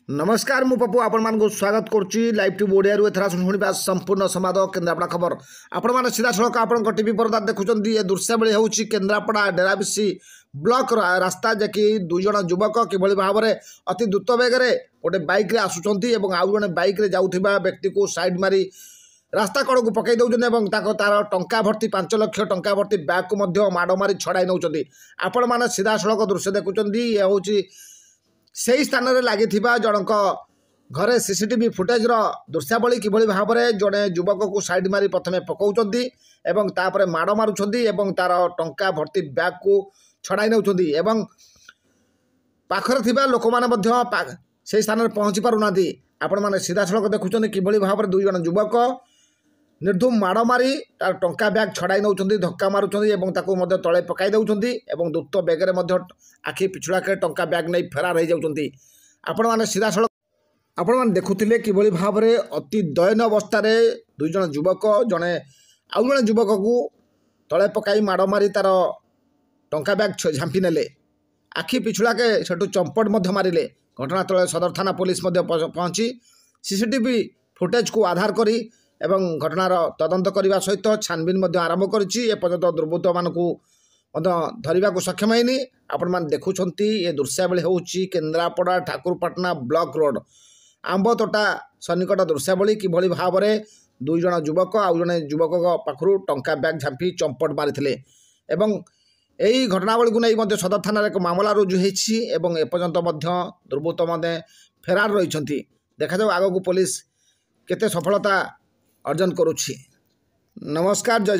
नमस्कार मु पप्पू आपण मानक स्वागत करुच्ची लाइव ट्यूब ओडिया एथरा शुणा संपूर्ण संवाद केन्द्रापड़ा खबर आपण मैंने सीधा सड़क आपण टीवी पर्दा देखुं ये दृश्यावली हूँ केन्द्रापड़ा डेराबिसी ब्लॉक रास्ता जैकि दुई जन युवक किभली भाव में अति द्रुत बेगे गोटे बैक आसुँच आउ जड़े बैक जाऊा व्यक्ति को साइड मारी रास्ता कड़ को पकई दौरान तार टंका भर्ती 5 लाख टंका भर्ती बैग को माड़ मारी छड़ाई नौ आपण मैंने सीधा सड़क दृश्य देखुं ये हूँ से ही स्थान में लगी जनक घरे सीसीटीवी फुटेज दृश्यावली किभली भाव में जड़े युवक को साइड मारी प्रथम पकाउंट एवं तापर माड़ मारुंट तार टंका भर्ती बैग को छड़ाई नौ पाखर लोक मैंने से स्थान में पहुँची पारना आपण मैंने सीधा सड़क देखुं किभली भाव में दुई जन युवक निर्धूम माड़ मारी तार टंका बैग छड़ाई नौ धक्का मारुंट तले पकई दौरान द्रुत बेगे आखि पिछुड़ाके टंका बैग नहीं फेरार हो जाती आपण मैंने सीधा सड़क आपण मैंने देखुले किभली भाव में अति दयन अवस्था दुई जन युवक जड़े आउ जड़े युवक को तले पकई माड़ मारी तार टंका बैग झांपी नेले आखि पिछुड़ाके सेठू चंपट मारे घटनास्थल सदर थाना पुलिस पहुंची सीसीटीवी फुटेज को आधार करी एवं घटनार तदंत करने सहित छानबीन आरंभ करपर्यंत दुर्बृत्त मानक धरने को सक्षम होनी आपण मैंने देखुंत ये दृश्यावली हूँ केन्द्रापड़ा ठाकुरपाटना ब्लॉक रोड आंबतोटा सन्निकट दृश्यावली किभली भाव में दुई जन युवक आउ जड़े युवक पाखु टंका बैग झांपी चंपट मारी यही घटनावली को नहीं सदर थाना एक मामला रुजु होती एपर्यंत दुर्बृत्त मैंने फेरार रही देखा आग को पुलिस केते सफलता अर्जन करुछि। नमस्कार जय।